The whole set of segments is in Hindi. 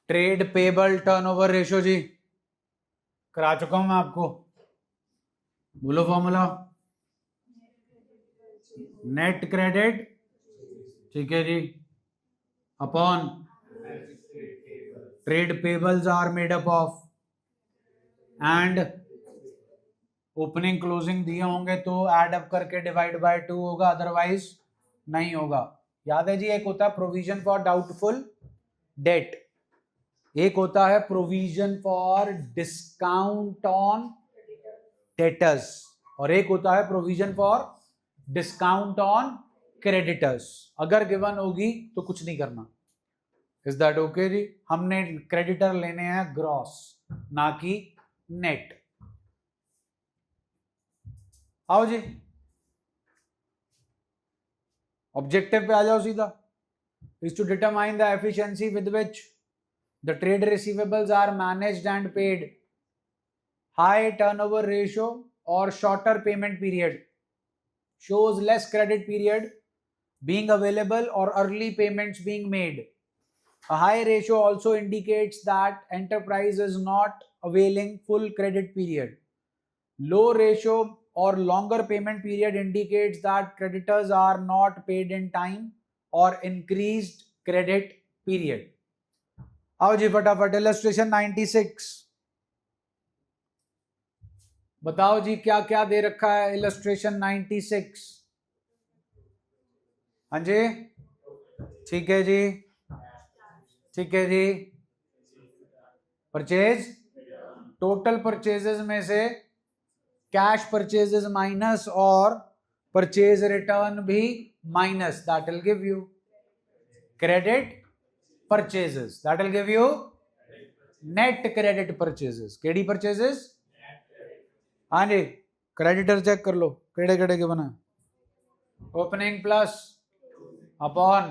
ट्रेड पेबल टर्नओवर रेशियो जी करा चुका हूं मैं आपको, बोलो फॉर्मूला। नेट क्रेडिट, ठीक है जी, upon trade payables are made up of, and opening closing दिए होंगे तो ऐड अप करके डिवाइड बाय 2 होगा, अदरवाइज नहीं होगा। याद है जी, एक होता है प्रोविजन फॉर डाउटफुल डेट, एक होता है provision for discount on debtors, और एक होता है provision for discount on creditors. अगर गिवन होगी तो कुछ नहीं करना। इज दैट ओके जी? हमने क्रेडिटर लेने हैं ग्रॉस, ना कि नेट। आओ जी, ऑब्जेक्टिव पे आ जाओ सीधा। Is to determine the efficiency with which the trade receivables are managed and paid. High turnover ratio और shorter payment period shows less credit period being available or early payments being made. A high ratio also indicates that enterprise is not availing full credit period. Low ratio or longer payment period indicates that creditors are not paid in time or increased credit period. आओ जी फटाफट इलस्ट्रेशन 96 बताओ जी, क्या क्या दे रखा है इलस्ट्रेशन 96? हाँ जी, ठीक है जी, ठीक है जी। परचेज, टोटल परचेजेस में से कैश परचेजेस माइनस और परचेज रिटर्न भी minus, that will give you credit purchases, that will give you net credit purchases. KD purchases? हाँ जी, क्रेडिटर चेक कर लो केड़े केड़े के बना। Opening plus upon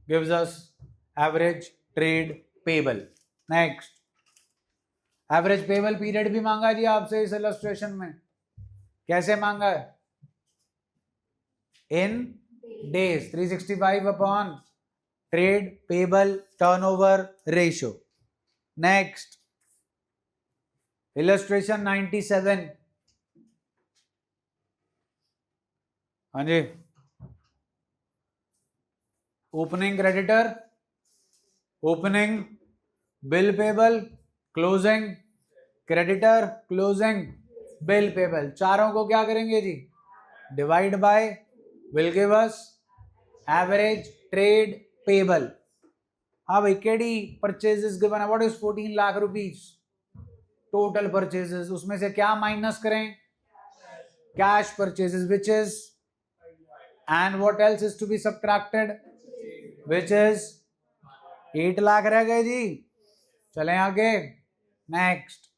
gives us average trade payable. Next, average payable period भी मांगा जी आपसे इस इलस्ट्रेशन में। कैसे मांगा है? In days, 365 upon trade payable turnover ratio. Next, illustration 97। हाँ जी, opening creditor, opening bill payable, closing creditor, closing bill payable, चारों को क्या करेंगे जी? Divide by, will give us average trade payable. हाँ भाई, केडी परचेजेस गिवन है, what is 14 lakh rupees total purchases, उसमें से क्या माइनस करें? Cash purchases, which is, and what else is to be subtracted, which is 8 lakh रह गए जी। चलें आगे, नेक्स्ट।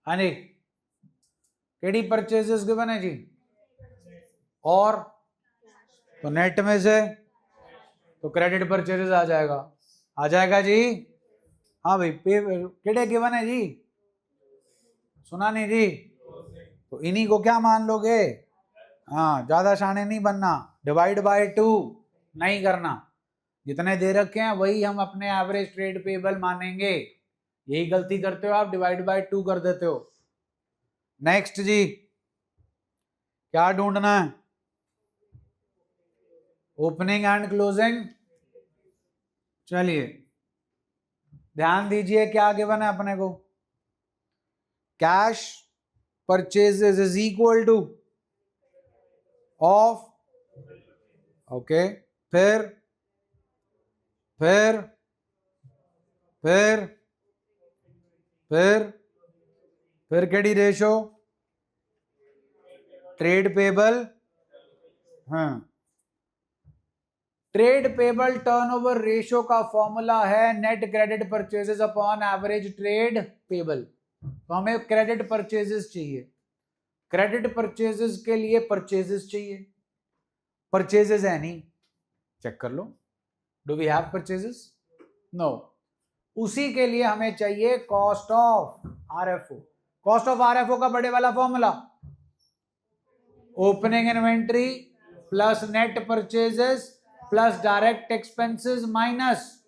हाँ जी, केडी परचेजेस गिवन है जी, और तो नेट में से तो क्रेडिट परचेजेस आ जाएगा, आ जाएगा जी। हाँ भाई, पे केड़े गिवन है जी, सुना नहीं जी? तो इन्हीं को क्या मान लोगे? हाँ, ज्यादा शाने नहीं बनना, डिवाइड बाय 2 नहीं करना, जितने दे रखे हैं वही हम अपने एवरेज ट्रेड पेबल मानेंगे। यही गलती करते हो आप, डिवाइड बाय 2 कर देते हो। नेक्स्ट जी, क्या ढूंढना है? Opening and closing. चलिए ध्यान दीजिए, क्या गिवन है अपने को? Cash purchases is equal to of, okay, फिर फिर फिर फिर फिर केडी रेशो? Trade payable. हाँ, ट्रेड पेबल टर्नओवर रेशियो का फॉर्मूला है net credit purchases upon average trade payable. तो हमें क्रेडिट परचेजेस चाहिए, क्रेडिट परचेजेस के लिए परचेजेस चाहिए, परचेजेस है नहीं, चेक कर लो, do we have purchases? No. उसी के लिए हमें चाहिए cost of RFO. Cost of RFO का बड़े वाला formula, opening inventory plus net purchases plus direct expenses minus,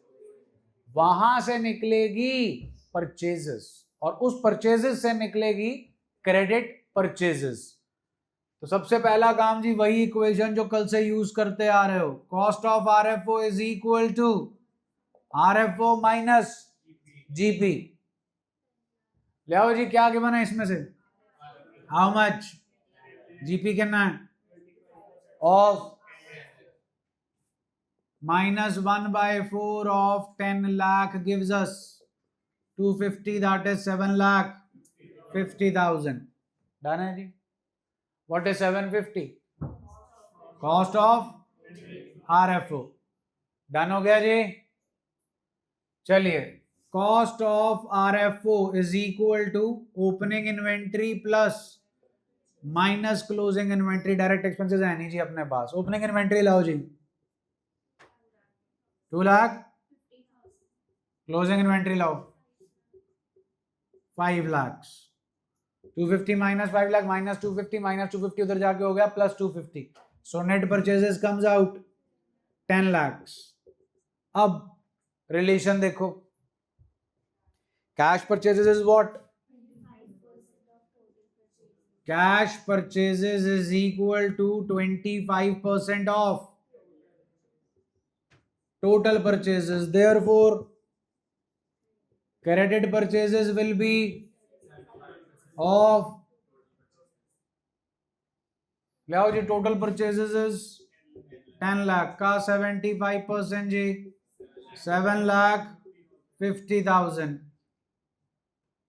वहां से निकलेगी परचेजेस, और उस परचेजेस से निकलेगी क्रेडिट परचेजेस। तो सबसे पहला काम जी वही इक्वेशन जो कल से यूज करते आ रहे हो, cost of RFO is equal to RFO minus GP. ले आओ जी, क्या गिवन है इसमें से, हाउ मच जीपी कितना है, of -1/4 of 10 lakh gives us 250, that is 7,50,000. Done है जी। What is 750? Cost of RFO. Done हो गया जी। चलिए, cost of RFO is equal to opening inventory plus minus closing inventory. Direct expenses है नहीं जी अपने पास। ओपनिंग इन्वेंट्री लाओ जी 2 लाख, क्लोजिंग इन्वेंट्री लाओ 5 lakh. 250 minus 5 lakh minus 250 minus 250 उधर जाके हो गया plus 250। So net purchases comes out 10 lakh. अब रिलेशन देखो, cash purchases is what, cash purchases is equal to 25% of total purchases, therefore credit purchases will be of, ले जी total purchases is 10 lakh का 75% जी 7,50,000।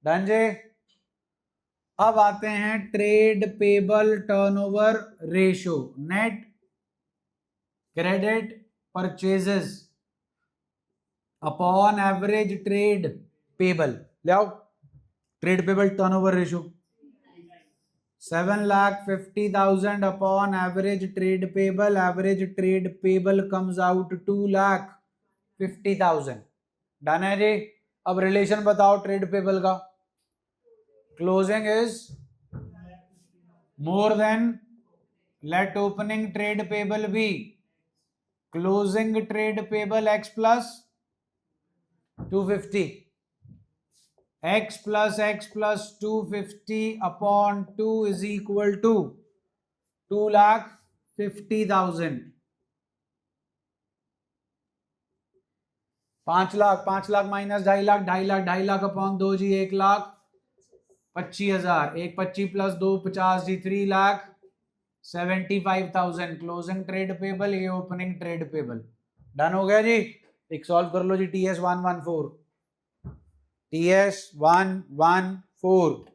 डन जी। अब आते हैं trade payable turnover ratio, net credit purchases upon average trade payable. ले आओ, trade payable turnover ratio 7,50,000 upon average trade payable, average trade payable comes out 2,50,000। Done है जी। अब रिलेशन बताओ ट्रेड पेबल का, closing is more than, let opening trade payable be closing trade payable x plus 250, x plus 250 upon 2 is equal to 2,50,000। 5 lakh, 5 lakh minus 2.5 lakh, 2.5 lakh, 2.5 lakh upon 2 जी 1,25,000, 1 25 प्लस 2 50 जी 3,75,000। क्लोजिंग ट्रेड पेबल, ये ओपनिंग ट्रेड पेबल। डन हो गया जी। एक सॉल्व कर लो जी, TS114, TS114।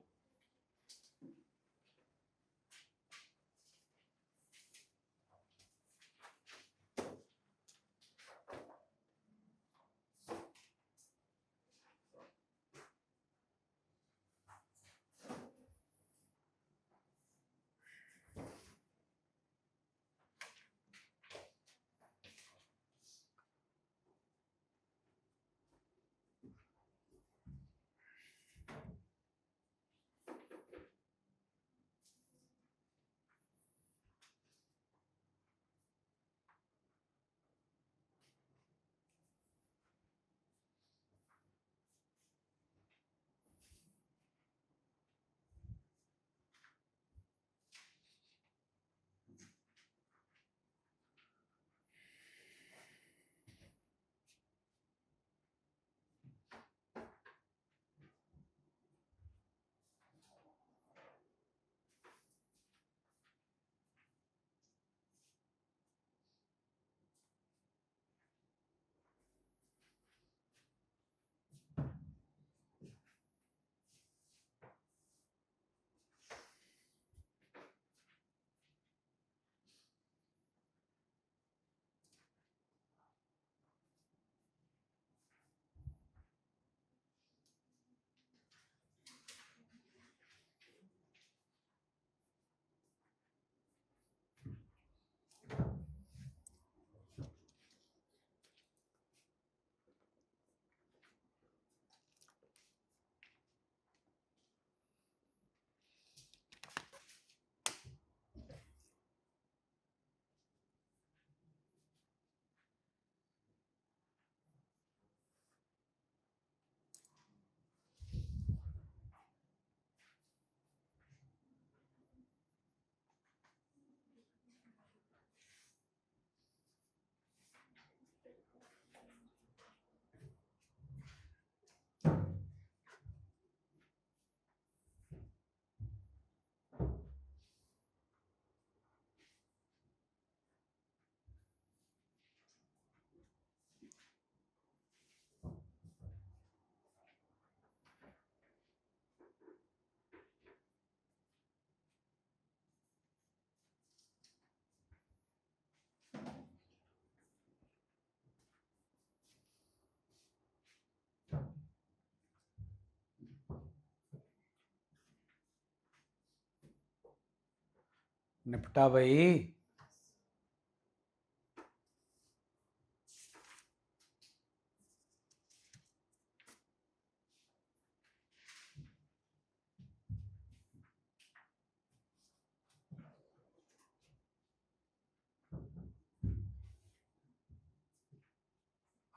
निपटा भाई।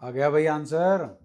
आ गया भाई आंसर।